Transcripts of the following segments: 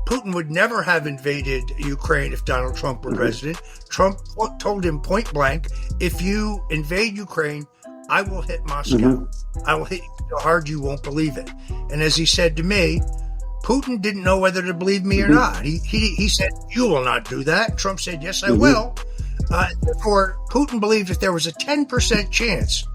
Putin would never have invaded Ukraine if Donald Trump were president. Trump told him point blank, if you invade Ukraine, I will hit Moscow. I will hit you so hard you won't believe it. And as he said to me, Putin didn't know whether to believe me or not. He said, you will not do that. Trump said, yes, I will. Therefore, Putin believed if there was a 10% chance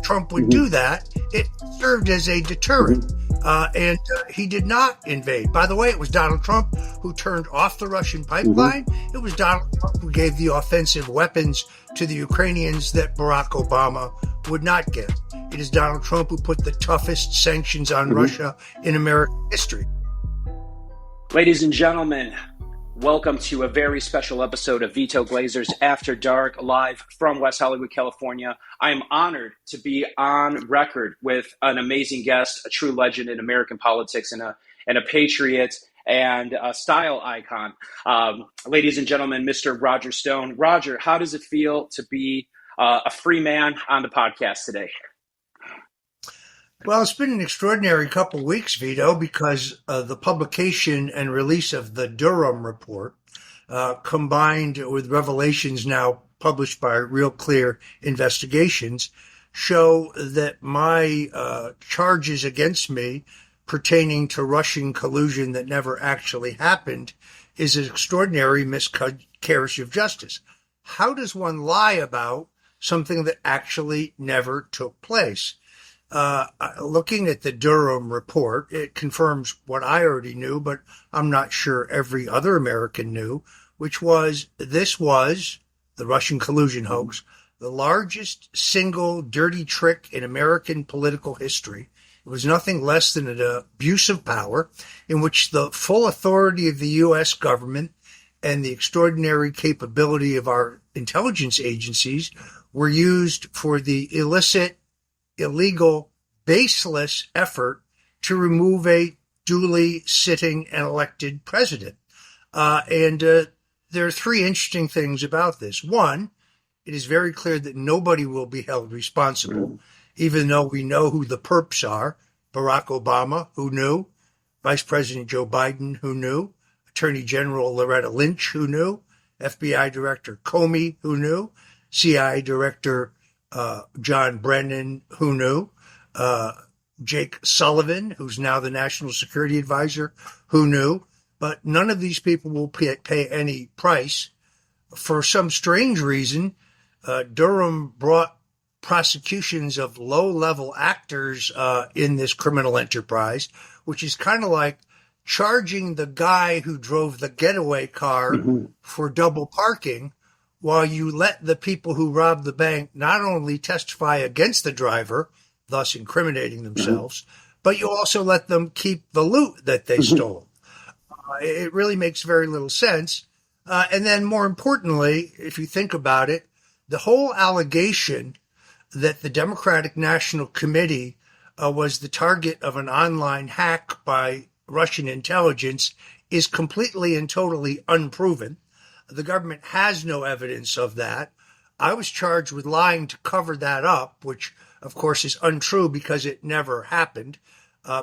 Trump would do that, it served as a deterrent. And he did not invade. By the way, it was Donald Trump who turned off the Russian pipeline. It was Donald Trump who gave the offensive weapons to the Ukrainians that Barack Obama would not give. It is Donald Trump who put the toughest sanctions on Russia in American history. Ladies and gentlemen, welcome to a very special episode of Vito Glazers After Dark, live from West Hollywood, California. I am honored to be on record with an amazing guest, a true legend in American politics and a patriot and a style icon. Ladies and gentlemen, Mr. Roger Stone. Roger, how does it feel to be a free man on the podcast today? Well, it's been an extraordinary couple of weeks, Vito, because the publication and release of the Durham report, combined with revelations now published by Real Clear Investigations, show that my charges against me pertaining to Russian collusion that never actually happened is an extraordinary miscarriage of justice. How does one lie about something that actually never took place? Looking at the Durham report, it confirms what I already knew, but I'm not sure every other American knew, which was this was the Russian collusion hoax, the largest single dirty trick in American political history. It was nothing less than an abuse of power in which the full authority of the U.S. government and the extraordinary capability of our intelligence agencies were used for the illicit, illegal, baseless effort to remove a duly sitting and elected president. There are three interesting things about this. One, it is very clear that nobody will be held responsible, even though we know who the perps are. Barack Obama, who knew? Vice President Joe Biden, who knew? Attorney General Loretta Lynch, who knew? FBI Director Comey, who knew? CIA Director John Brennan, who knew? Jake Sullivan, who's now the National Security Advisor, who knew? But none of these people will pay any price. For some strange reason, Durham brought prosecutions of low-level actors in this criminal enterprise, which is kind of like charging the guy who drove the getaway car for double parking, while you let the people who robbed the bank not only testify against the driver, thus incriminating themselves, but you also let them keep the loot that they stole. It really makes very little sense. And then more importantly, if you think about it, the whole allegation that the Democratic National Committee was the target of an online hack by Russian intelligence is completely and totally unproven. The government has no evidence of that. I was charged with lying to cover that up, which, of course, is untrue because it never happened.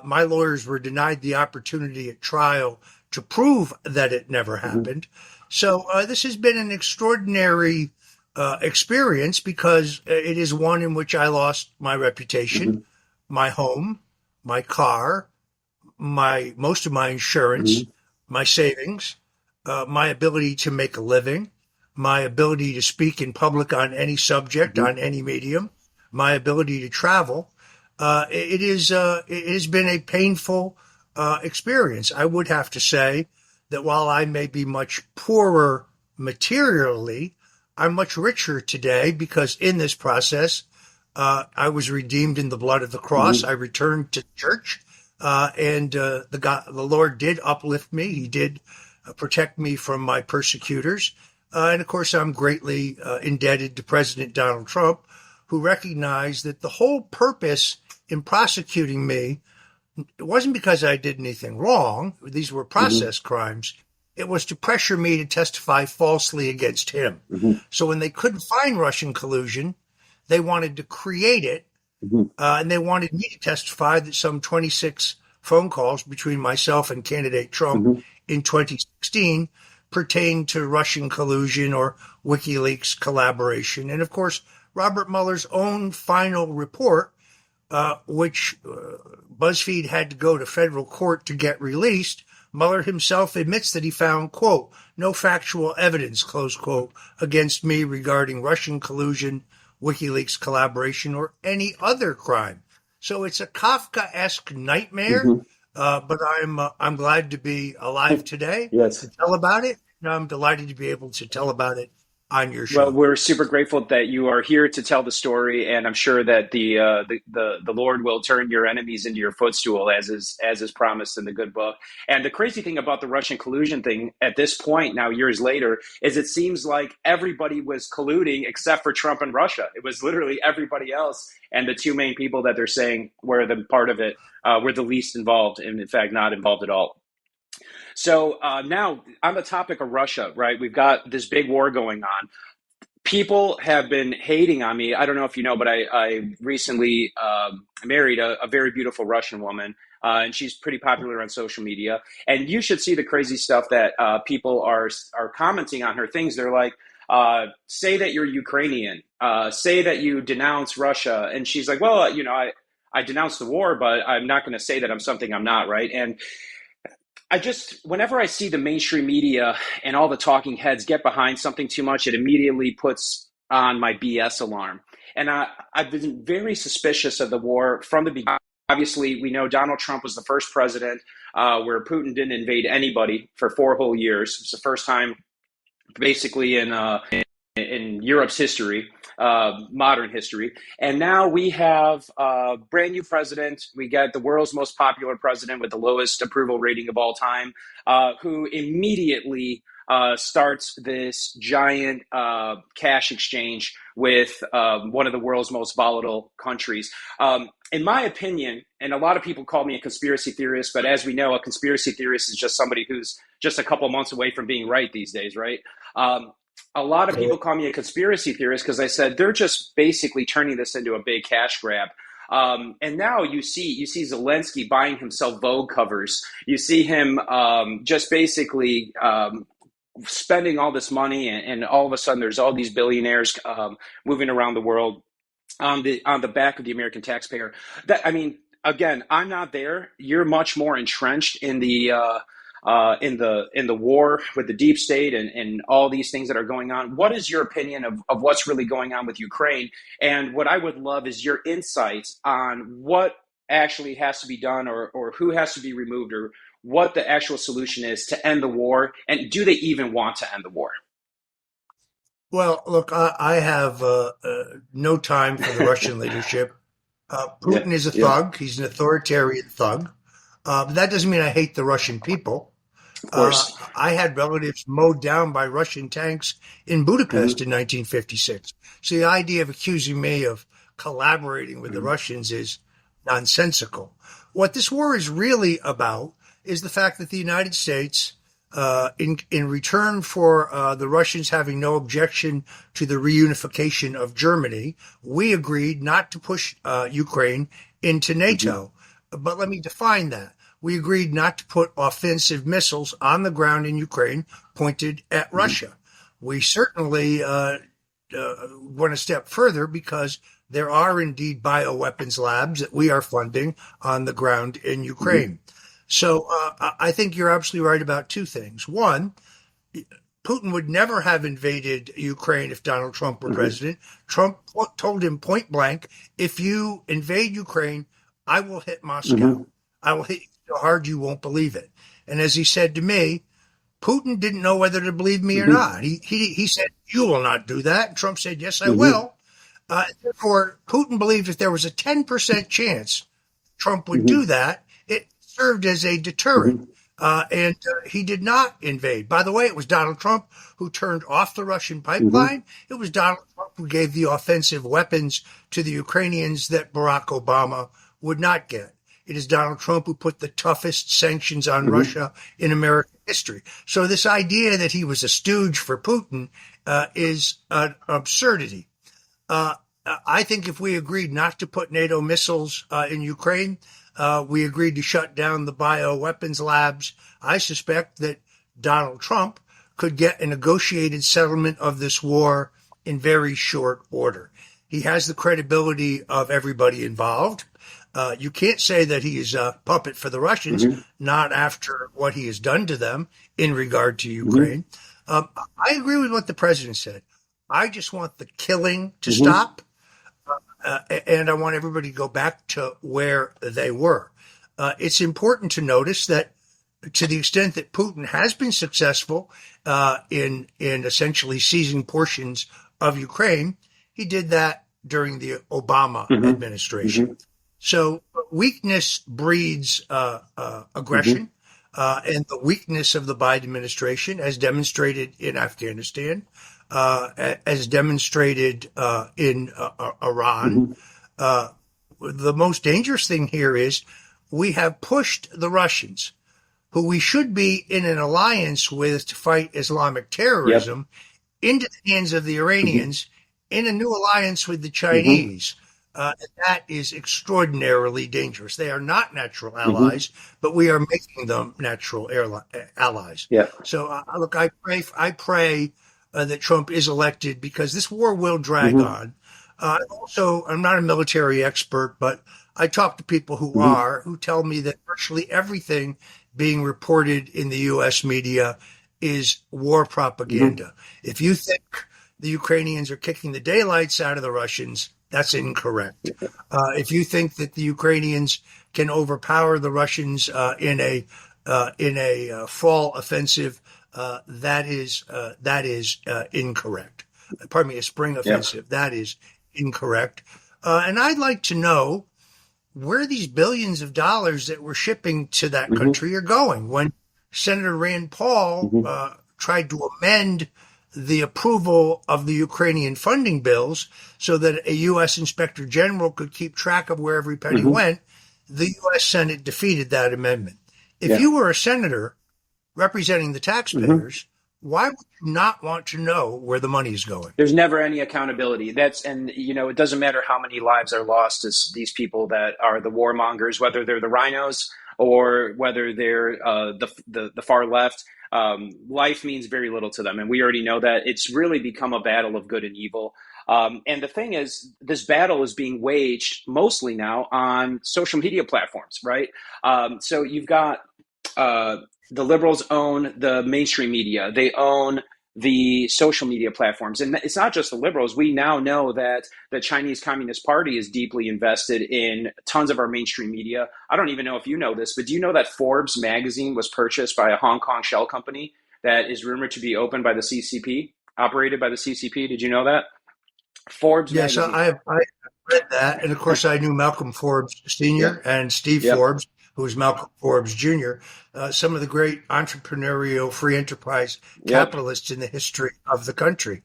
My lawyers were denied the opportunity at trial to prove that it never happened. So this has been an extraordinary experience because it is one in which I lost my reputation, my home, my car, most of my insurance, my savings, my ability to make a living, my ability to speak in public on any subject, on any medium, my ability to travel. It has been a painful experience. I would have to say that while I may be much poorer materially, I'm much richer today because in this process, I was redeemed in the blood of the cross. I returned to church, and the Lord did uplift me. He did protect me from my persecutors. And of course, I'm greatly indebted to President Donald Trump, who recognized that the whole purpose in prosecuting me, it wasn't because I did anything wrong. These were process crimes. It was to pressure me to testify falsely against him. So when they couldn't find Russian collusion, they wanted to create it. And they wanted me to testify that some 26 phone calls between myself and candidate Trump in 2016 pertained to Russian collusion or WikiLeaks collaboration. And of course, Robert Mueller's own final report, which BuzzFeed had to go to federal court to get released, Mueller himself admits that he found, quote, no factual evidence, close quote, against me regarding Russian collusion, WikiLeaks collaboration, or any other crime. So it's a Kafkaesque nightmare, but I'm glad to be alive today to tell about it. And I'm delighted to be able to tell about it on your show. Well, we're super grateful that you are here to tell the story, and I'm sure that the Lord will turn your enemies into your footstool, as is promised in the good book. And the crazy thing about the Russian collusion thing at this point, now years later, is it seems like everybody was colluding except for Trump and Russia. It was literally everybody else, and the two main people that they're saying were the part of it were the least involved, and in fact not involved at all. So now on the topic of Russia, right, we've got this big war going on. People have been hating on me. I don't know if you know, but I recently married a very beautiful Russian woman, and she's pretty popular on social media. And you should see the crazy stuff that people are commenting on her things. They're like, say that you're Ukrainian, say that you denounce Russia. And she's like, well, I denounce the war, but I'm not going to say that I'm something I'm not, right? And whenever I see the mainstream media and all the talking heads get behind something too much, it immediately puts on my BS alarm. And I've been very suspicious of the war from the beginning. Obviously, we know Donald Trump was the first president where Putin didn't invade anybody for 4 whole years. It's the first time basically in Europe's history, modern history. And now we have a brand new president. We got the world's most popular president with the lowest approval rating of all time, who immediately starts this giant cash exchange with one of the world's most volatile countries. In my opinion, and a lot of people call me a conspiracy theorist, but as we know, a conspiracy theorist is just somebody who's just a couple months away from being right these days, right? A lot of people call me a conspiracy theorist because I said they're just basically turning this into a big cash grab. And now you see Zelensky buying himself Vogue covers. You see him just basically spending all this money, and all of a sudden there's all these billionaires moving around the world on the back of the American taxpayer. Again, I'm not there. You're much more entrenched in the war with the deep state and all these things that are going on. What is your opinion of what's really going on with Ukraine? And what I would love is your insights on what actually has to be done or who has to be removed or what the actual solution is to end the war. And do they even want to end the war? Well, look, I have no time for the Russian leadership. Putin is a thug. He's an authoritarian thug. But that doesn't mean I hate the Russian people. Of course. I had relatives mowed down by Russian tanks in Budapest in 1956. So the idea of accusing me of collaborating with the Russians is nonsensical. What this war is really about is the fact that the United States, in return for the Russians having no objection to the reunification of Germany, we agreed not to push Ukraine into NATO. But let me define that. We agreed not to put offensive missiles on the ground in Ukraine pointed at Russia. We certainly went a step further because there are indeed bioweapons labs that we are funding on the ground in Ukraine. So I think you're absolutely right about two things. One, Putin would never have invaded Ukraine if Donald Trump were president. Trump told him point blank, if you invade Ukraine, I will hit Moscow. I will hit you so hard you won't believe it. And as he said to me, Putin didn't know whether to believe me or not. He said, you will not do that. And Trump said, yes, I will. Therefore, Putin believed if there was a 10% chance Trump would do that, it served as a deterrent. And he did not invade. By the way, it was Donald Trump who turned off the Russian pipeline. It was Donald Trump who gave the offensive weapons to the Ukrainians that Barack Obama would not get. It is Donald Trump who put the toughest sanctions on Russia in American history. So this idea that he was a stooge for Putin is an absurdity. I think if we agreed not to put NATO missiles in Ukraine, we agreed to shut down the bioweapons labs, I suspect that Donald Trump could get a negotiated settlement of this war in very short order. He has the credibility of everybody involved. You can't say that he is a puppet for the Russians, not after what he has done to them in regard to Ukraine. I agree with what the president said. I just want the killing to stop, and I want everybody to go back to where they were. It's important to notice that to the extent that Putin has been successful in essentially seizing portions of Ukraine, he did that during the Obama administration. So weakness breeds aggression, and the weakness of the Biden administration, as demonstrated in Afghanistan, as demonstrated in Iran. The most dangerous thing here is we have pushed the Russians, who we should be in an alliance with to fight Islamic terrorism, into the hands of the Iranians in a new alliance with the Chinese. And that is extraordinarily dangerous. They are not natural allies, but we are making them natural allies. So, look, I pray that Trump is elected because this war will drag on. Also, I'm not a military expert, but I talk to people who are, who tell me that virtually everything being reported in the U.S. media is war propaganda. If you think the Ukrainians are kicking the daylights out of the Russians, that's incorrect. If you think that the Ukrainians can overpower the Russians in a fall offensive, that is incorrect. Pardon me, a spring offensive. That is incorrect. And I'd like to know where these billions of dollars that we're shipping to that country are going. When Senator Rand Paul tried to amend the approval of the Ukrainian funding bills so that a U.S. Inspector General could keep track of where every penny went, the U.S. Senate defeated that amendment. If you were a senator representing the taxpayers, why would you not want to know where the money is going? There's never any accountability. It doesn't matter how many lives are lost as these people that are the warmongers, whether they're the rhinos or whether they're the far left. Life means very little to them. And we already know that. It's really become a battle of good and evil. And the thing is, this battle is being waged mostly now on social media platforms, right? So you've got the liberals own the mainstream media. They own the social media platforms. And it's not just the liberals. We now know that the Chinese Communist Party is deeply invested in tons of our mainstream media. I don't even know if you know this, but do you know that Forbes magazine was purchased by a Hong Kong shell company that is rumored to be owned by the CCP, operated by the CCP? Did you know that? Forbes magazine. Yes, I read that. And of course, I knew Malcolm Forbes Sr. and Steve Forbes, who was Malcolm Forbes Jr., some of the great entrepreneurial free enterprise capitalists in the history of the country.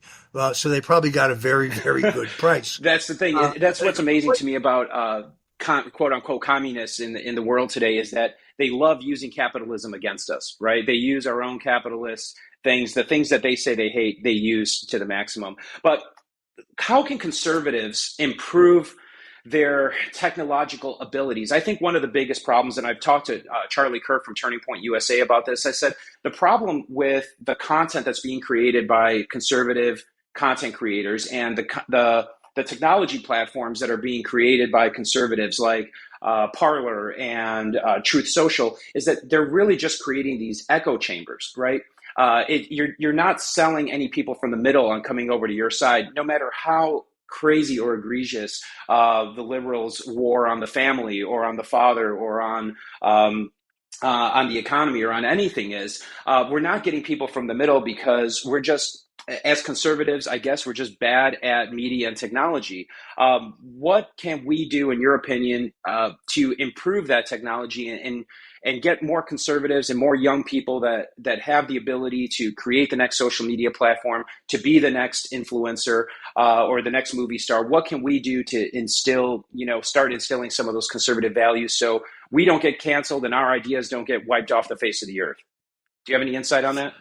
So they probably got a very, very good price. That's the thing. That's what's amazing to me about quote unquote communists in the world today is that they love using capitalism against us, right? They use our own capitalist things, the things that they say they hate, they use to the maximum. But how can conservatives improve their technological abilities? I think one of the biggest problems, and I've talked to Charlie Kirk from Turning Point USA about this, I said the problem with the content that's being created by conservative content creators and the technology platforms that are being created by conservatives like Parler and Truth Social is that they're really just creating these echo chambers, right? You're not selling any people from the middle on coming over to your side, no matter how crazy or egregious the liberals' war on the family or on the father or on the economy or on anything is. We're not getting people from the middle because we're just, as conservatives, I guess we're just bad at media and technology. What can we do, in your opinion, to improve that technology and get more conservatives and more young people that have the ability to create the next social media platform, to be the next influencer or the next movie star? What can we do to start instilling some of those conservative values so we don't get canceled and our ideas don't get wiped off the face of the earth? Do you have any insight on that?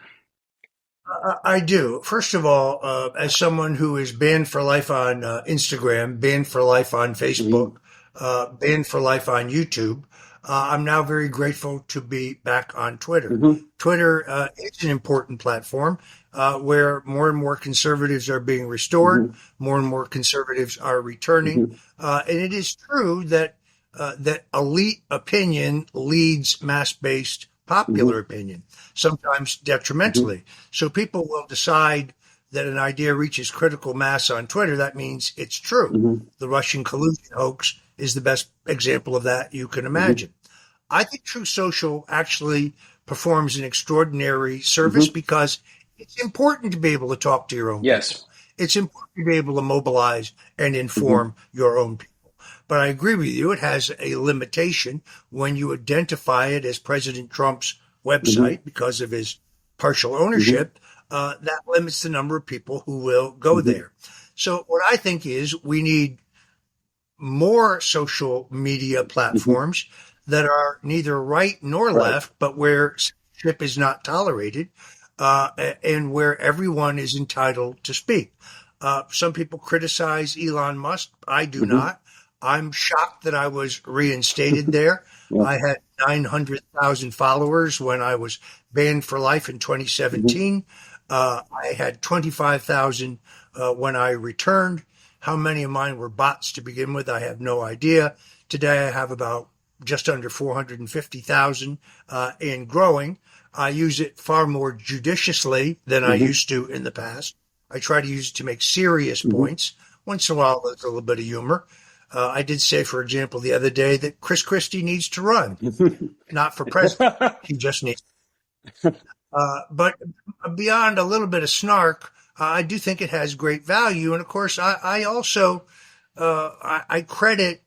I do. First of all, as someone who is banned for life on Instagram, banned for life on Mm-hmm. Facebook, banned for life on YouTube, I'm now very grateful to be back on Twitter. Mm-hmm. Twitter is an important platform where more and more conservatives are being restored, Mm-hmm. more and more conservatives are returning, Mm-hmm. and it is true that that elite opinion leads mass-based popular Mm-hmm. opinion, sometimes Mm-hmm. detrimentally. So people will decide that an idea reaches critical mass on Twitter. That means it's true. Mm-hmm. The Russian collusion hoax is the best example of that you can Mm-hmm. imagine. I think True Social actually performs an extraordinary service Mm-hmm. because it's important to be able to talk to your own Yes. people. It's important to be able to mobilize and Mm-hmm. inform your own people. But I agree with you. It has a limitation when you identify it as President Trump's Mm-hmm. website because of his partial Mm-hmm. ownership. That limits the number of people who will go Mm-hmm. there. So what I think is we need more social media Mm-hmm. platforms that are neither right nor Right. left, but where censorship is not tolerated, and where everyone is entitled to speak. Some people criticize Elon Musk. I do Mm-hmm. not. I'm shocked that I was reinstated there. Yeah. I had 900,000 followers when I was banned for life in Mm-hmm. 2017. I had 25,000 when I returned. How many of mine were bots to begin with? I have no idea. Today I have about just under 450,000 and growing. I use it far more judiciously than I Mm-hmm. used to in the past. I try to use it to make serious Mm-hmm. points. Once in a while, there's a little bit of humor. I did say, for example, the other day that Chris Christie needs to run, not for president. He just needs. But beyond a little bit of snark, I do think it has great value. And of course, I also I credit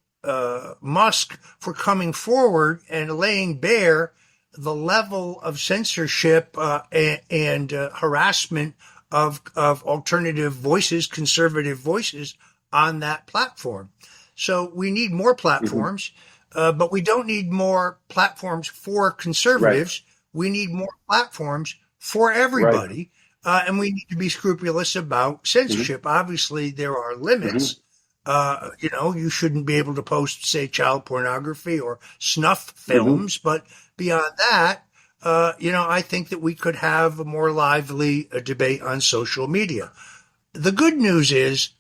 Musk for coming forward and laying bare the level of censorship and harassment of alternative voices, conservative voices on that platform. So we need more Mm-hmm. platforms, but we don't need more platforms for Right. conservatives. We need more platforms for Right. everybody, and we need to be scrupulous about Mm-hmm. censorship. Obviously, there are Mm-hmm. limits. You shouldn't be able to post, say, child pornography or snuff Mm-hmm. films, but beyond that, I think that we could have a more lively debate on social media. The good news is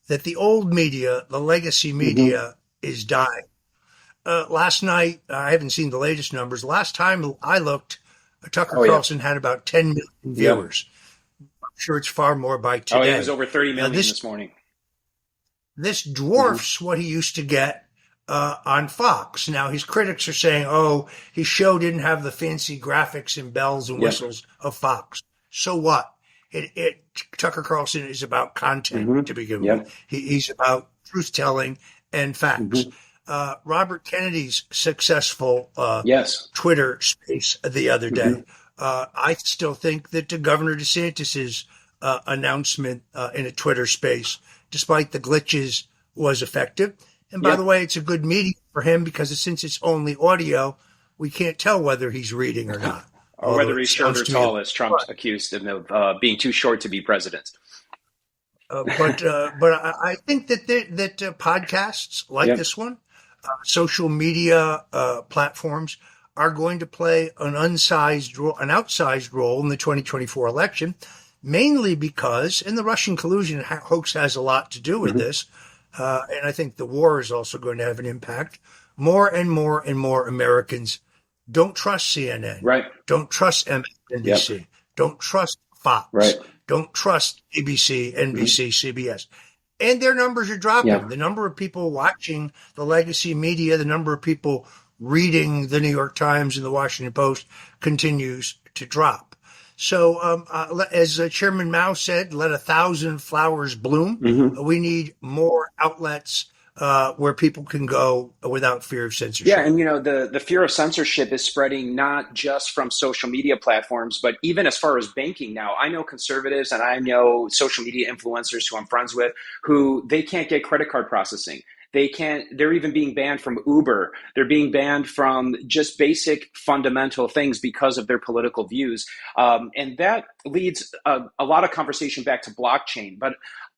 that the old media, the legacy Mm-hmm. media, is dying. Last night, I haven't seen the latest numbers. Last time I looked, Tucker Oh yeah. Carlson had about 10 million Yep. viewers. I'm sure it's far more by Oh, it was today. over 30 million This this morning. this Mm-hmm. dwarfs what he used to get on Fox. Now his critics are saying, "Oh, his show didn't have the fancy graphics and bells and Yep. whistles of Fox." So what? It Tucker Carlson is about content Mm-hmm. to begin with. Yep. He's about truth telling and facts. Mm-hmm. Robert Kennedy's successful Yes. Twitter space the other Mm-hmm. day. I still think that Governor DeSantis's announcement in a Twitter space, despite the glitches, was effective. And by the Yep. way, it's a good medium for him because since it's only audio, we can't tell whether he's reading or not. Or Although whether it he's short sounds or to me, tall, as Trump accused him of being too short to be president. but I think that podcasts like Yep. this one, social media platforms are going to play an outsized role in the 2024 election, mainly because, and the Russian collusion hoax has a lot to do with Mm-hmm. this, and I think the war is also going to have an impact. More and more and more Americans don't trust CNN, Right. don't trust Yep. MSNBC, don't trust Fox, Right. don't trust ABC, Mm-hmm. NBC, CBS. And their numbers are dropping. Yeah. The number of people watching the legacy media, the number of people reading the New York Times and the Washington Post continues to drop. So, as Chairman Mao said, let 1,000 flowers bloom. Mm-hmm. We need more outlets where people can go without fear of censorship. Yeah, and the fear of censorship is spreading not just from social media platforms, but even as far as banking now. I know conservatives and I know social media influencers who I'm friends with who they can't get credit card processing. They're even being banned from Uber. They're being banned from just basic fundamental things because of their political views. And that leads a lot of conversation back to blockchain. But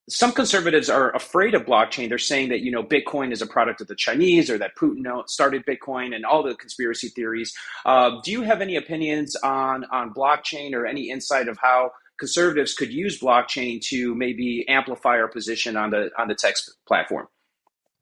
some conservatives are afraid of blockchain. They're saying that, Bitcoin is a product of the Chinese, or that Putin started Bitcoin, and all the conspiracy theories. Do you have any opinions on blockchain, or any insight of how conservatives could use blockchain to maybe amplify our position on the tech platform?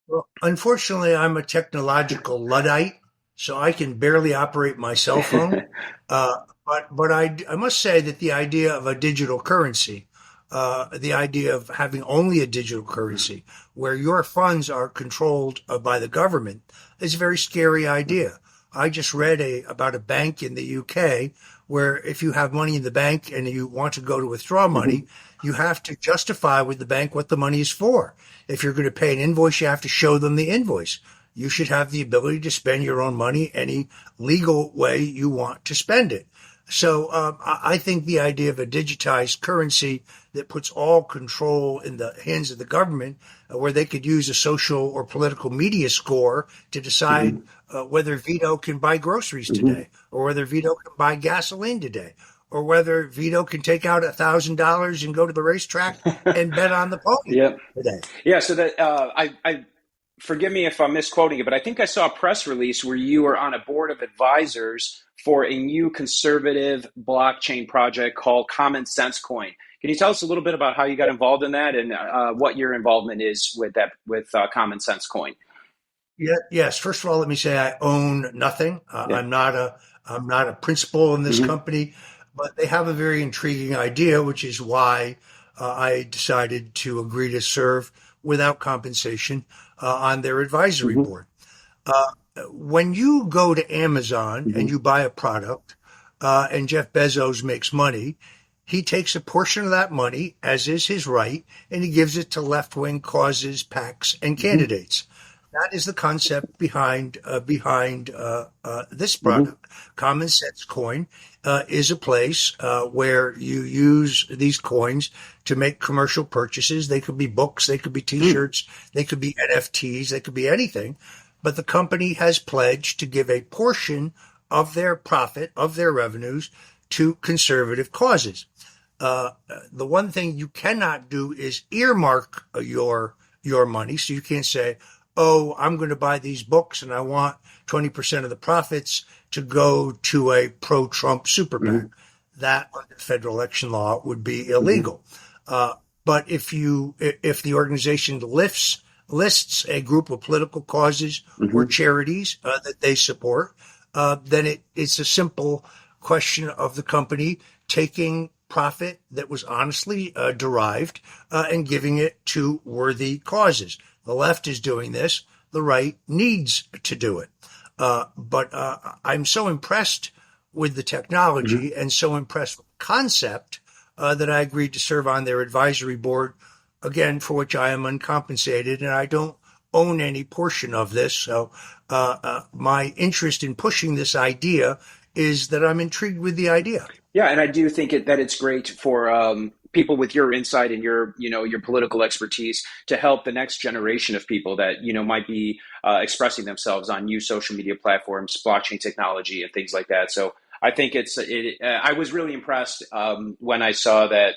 Well, unfortunately, I'm a technological Luddite, so I can barely operate my cell phone. But I must say that the idea of a digital currency, the idea of having only a digital currency where your funds are controlled by the government, is a very scary idea. I just read about a bank in the UK where if you have money in the bank and you want to go to withdraw money, you have to justify with the bank what the money is for. If you're going to pay an invoice, you have to show them the invoice. You should have the ability to spend your own money any legal way you want to spend it. So I think the idea of a digitized currency that puts all control in the hands of the government, where they could use a social or political media score to decide whether Vito can buy groceries today, or whether Vito can buy gasoline today, or whether Vito can take out $1,000 and go to the racetrack and bet on the pony Yep. today. Yeah. So that I forgive me if I'm misquoting it, but I think I saw a press release where you were on a board of advisors for a new conservative blockchain project called Common Sense Coin. Can you tell us a little bit about how you got involved in that, and what your involvement is with that, with Common Sense Coin? Yeah, yes. First of all, let me say I own nothing. Yeah. I'm not a principal in this company, but they have a very intriguing idea, which is why I decided to agree to serve without compensation on their advisory board. When you go to Amazon and you buy a product, and Jeff Bezos makes money, he takes a portion of that money, as is his right, and he gives it to left-wing causes, PACs, and candidates. That is the concept behind this product. Common Sense Coin is a place where you use these coins to make commercial purchases. They could be books, they could be T-shirts, they could be NFTs, they could be anything. But the company has pledged to give a portion of their profit, of their revenues, to conservative causes. The one thing you cannot do is earmark your money. So you can't say, oh, I'm going to buy these books and I want 20% of the profits to go to a pro-Trump super PAC. That under federal election law would be illegal. But if the organization lists a group of political causes or charities that they support, then it's a simple question of the company taking profit that was honestly derived and giving it to worthy causes. The left is doing this. The right needs to do it. But I'm so impressed with the technology and so impressed with the concept that I agreed to serve on their advisory board, again, for which I am uncompensated, and I don't own any portion of this. So my interest in pushing this idea is that I'm intrigued with the idea. Yeah, and I do think that it's great for people with your insight and your political expertise to help the next generation of people that might be expressing themselves on new social media platforms, blockchain technology, and things like that. So I think I was really impressed when I saw that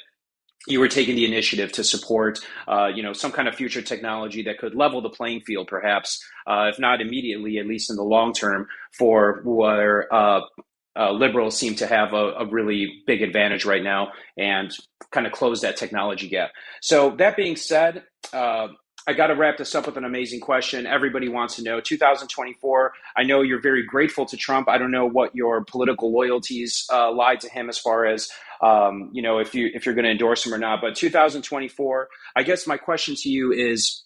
you were taking the initiative to support, some kind of future technology that could level the playing field, perhaps, if not immediately, at least in the long term, for where liberals seem to have a really big advantage right now, and kind of close that technology gap. So that being said, I got to wrap this up with an amazing question. Everybody wants to know, 2024, I know you're very grateful to Trump. I don't know what your political loyalties lie to him as far as, if you're going to endorse him or not. But 2024, I guess my question to you is,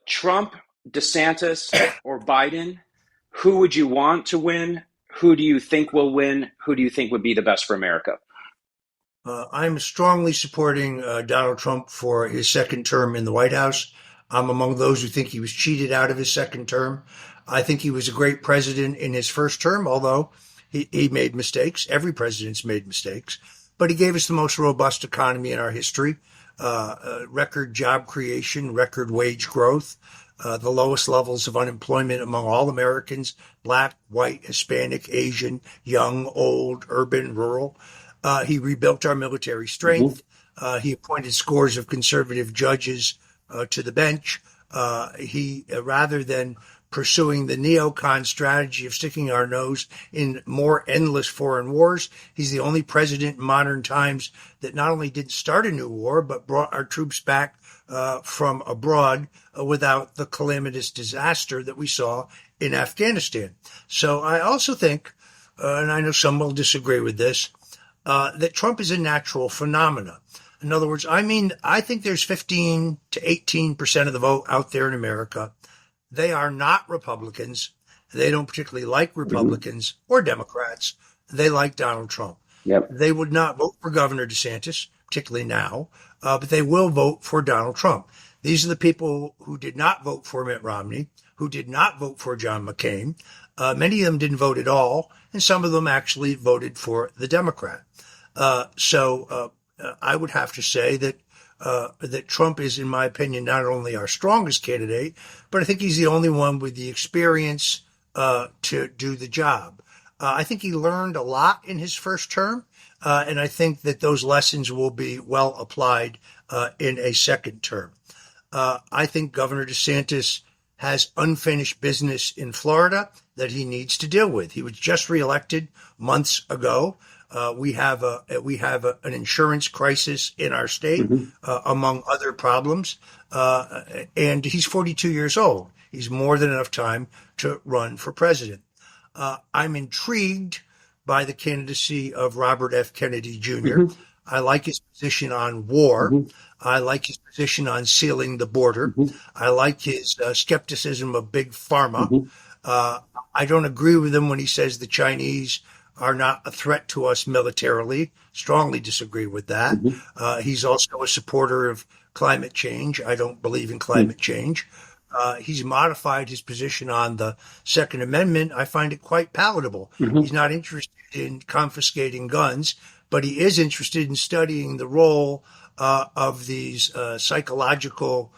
Trump, DeSantis, or Biden, who would you want to win? Who do you think will win? Who do you think would be the best for America? I'm strongly supporting Donald Trump for his second term in the White House. I'm among those who think he was cheated out of his second term. I think he was a great president in his first term, although he made mistakes. Every president's made mistakes. But he gave us the most robust economy in our history. record job creation, record wage growth, the lowest levels of unemployment among all Americans, black, white, Hispanic, Asian, young, old, urban, rural. He rebuilt our military strength. He appointed scores of conservative judges to the bench. He, rather than pursuing the neocon strategy of sticking our nose in more endless foreign wars, he's the only president in modern times that not only didn't start a new war, but brought our troops back from abroad without the calamitous disaster that we saw in Afghanistan. So I also think, and I know some will disagree with this, that Trump is a natural phenomena. In other words, I think there's 15 to 18% of the vote out there in America. They are not Republicans. They don't particularly like Republicans or Democrats. They like Donald Trump. Yep. They would not vote for Governor DeSantis, particularly now, but they will vote for Donald Trump. These are the people who did not vote for Mitt Romney, who did not vote for John McCain. Many of them didn't vote at all, and some of them actually voted for the Democrat. So I would have to say that Trump is, in my opinion, not only our strongest candidate, but I think he's the only one with the experience to do the job. I think he learned a lot in his first term, and I think that those lessons will be well applied in a second term. I think Governor DeSantis has unfinished business in Florida that he needs to deal with. He was just reelected months ago. We have an insurance crisis in our state, among other problems. And he's 42 years old. He's more than enough time to run for president. I'm intrigued by the candidacy of Robert F. Kennedy Jr. I like his position on war. I like his position on sealing the border. I like his skepticism of big pharma. I don't agree with him when he says the Chinese are not a threat to us militarily. Strongly disagree with that. He's also a supporter of climate change. I don't believe in climate change. He's modified his position on the Second Amendment. I find it quite palatable. He's not interested in confiscating guns, but he is interested in studying the role of these psychological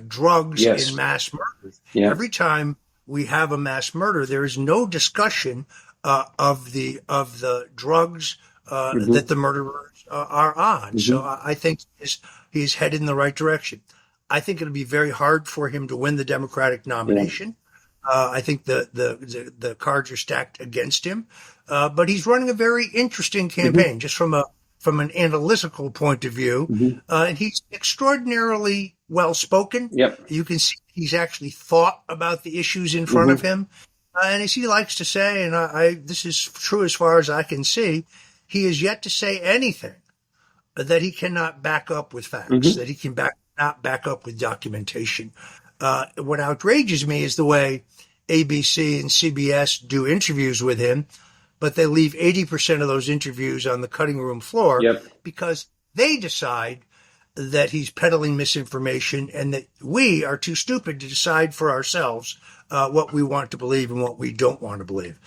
drugs in mass murder. Every time we have a mass murder, there is no discussion of the drugs that the murderers are on. So I think he's headed in the right direction. I think it'll be very hard for him to win the Democratic nomination. I think the cards are stacked against him, but he's running a very interesting campaign, just from an analytical point of view. And he's extraordinarily well spoken. You can see he's actually thought about the issues in front of him. And as he likes to say, and this is true as far as I can see, he has yet to say anything that he cannot back up with facts, that he can not back up with documentation. What outrages me is the way ABC and CBS do interviews with him, but they leave 80% of those interviews on the cutting room floor because they decide that he's peddling misinformation and that we are too stupid to decide for ourselves what we want to believe and what we don't want to believe.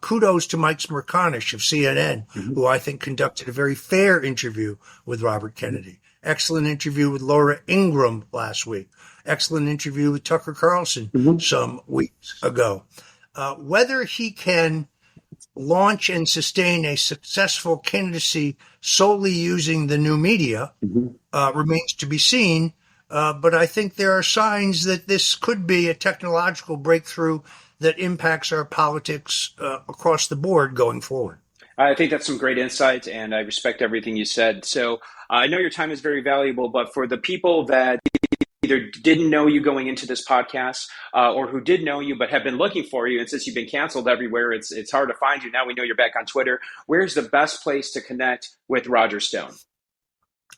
Kudos to Mike Smerconish of CNN, who I think conducted a very fair interview with Robert Kennedy. Excellent interview with Laura Ingraham last week. Excellent interview with Tucker Carlson some weeks ago. Whether he can launch and sustain a successful candidacy solely using the new media remains to be seen. But I think there are signs that this could be a technological breakthrough that impacts our politics across the board going forward. I think that's some great insight, and I respect everything you said. So I know your time is very valuable, but for the people that either didn't know you going into this podcast or who did know you but have been looking for you, and since you've been canceled everywhere, it's hard to find you. Now we know you're back on Twitter. Where's the best place to connect with Roger Stone?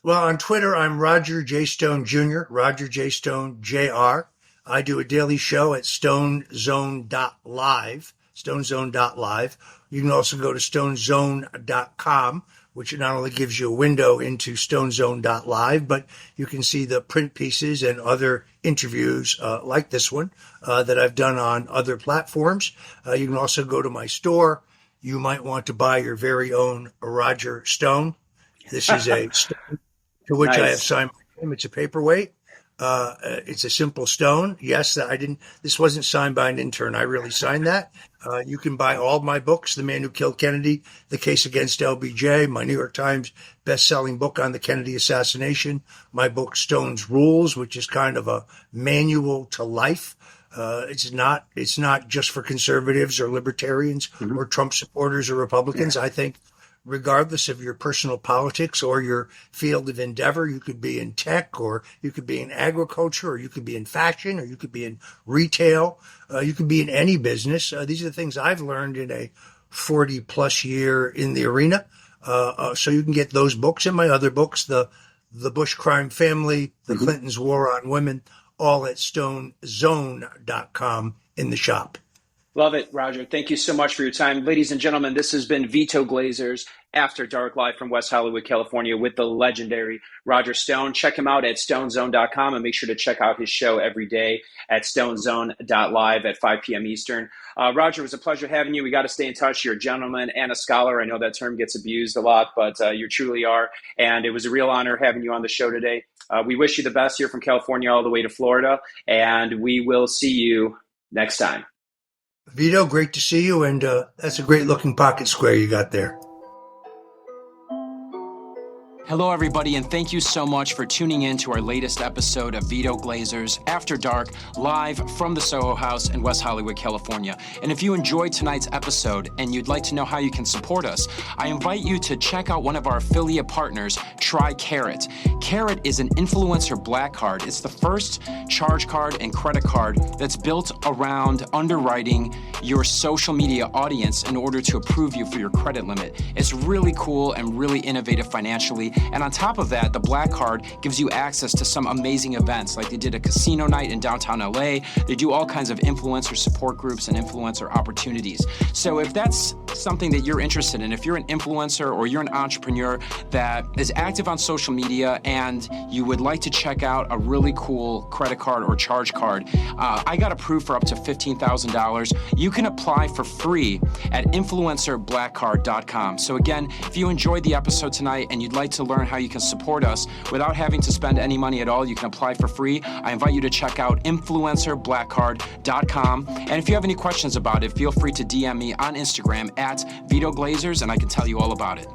Well, on Twitter, I'm Roger J. Stone Jr., Roger J. Stone Jr. I do a daily show at stonezone.live, stonezone.live. You can also go to stonezone.com, which not only gives you a window into stonezone.live, but you can see the print pieces and other interviews like this one that I've done on other platforms. You can also go to my store. You might want to buy your very own Roger Stone. This is a to which I have Nice. signed my name. It's a paperweight. It's a simple stone. Yes, I didn't. This wasn't signed by an intern. I really signed that. You can buy all my books: The Man Who Killed Kennedy, The Case Against LBJ, my New York Times best-selling book on the Kennedy assassination, my book Stone's Rules, which is kind of a manual to life. It's not just for conservatives or libertarians or Trump supporters or Republicans. I think regardless of your personal politics or your field of endeavor, you could be in tech, or you could be in agriculture, or you could be in fashion, or you could be in retail. You could be in any business. These are the things I've learned in a 40 plus year in the arena. So you can get those books and my other books, the Bush Crime Family, the Clintons' War on Women, all at stonezone.com in the shop. Love it, Roger. Thank you so much for your time. Ladies and gentlemen, this has been Vito Glazers After Dark, live from West Hollywood, California, with the legendary Roger Stone. Check him out at stonezone.com, and make sure to check out his show every day at stonezone.live at 5 p.m. Eastern. Roger, it was a pleasure having you. We got to stay in touch. You're a gentleman and a scholar. I know that term gets abused a lot, but you truly are. And it was a real honor having you on the show today. We wish you the best here from California all the way to Florida, and we will see you next time. Vito, great to see you, and that's a great looking pocket square you got there. Hello, everybody, and thank you so much for tuning in to our latest episode of Vito Glazers After Dark, live from the Soho House in West Hollywood, California. And if you enjoyed tonight's episode and you'd like to know how you can support us, I invite you to check out one of our affiliate partners, Try Carrot. Carrot is an influencer black card. It's the first charge card and credit card that's built around underwriting your social media audience in order to approve you for your credit limit. It's really cool and really innovative financially. And on top of that, the Black Card gives you access to some amazing events, like they did a casino night in downtown LA. They do all kinds of influencer support groups and influencer opportunities. So if that's something that you're interested in, if you're an influencer or you're an entrepreneur that is active on social media and you would like to check out a really cool credit card or charge card, I got approved for up to $15,000. You can apply for free at influencerblackcard.com. So again, if you enjoyed the episode tonight and you'd like to learn how you can support us without having to spend any money at all, you can apply for free. I invite you to check out influencerblackcard.com. And if you have any questions about it, feel free to DM me on Instagram at Vito Glazers, and I can tell you all about it.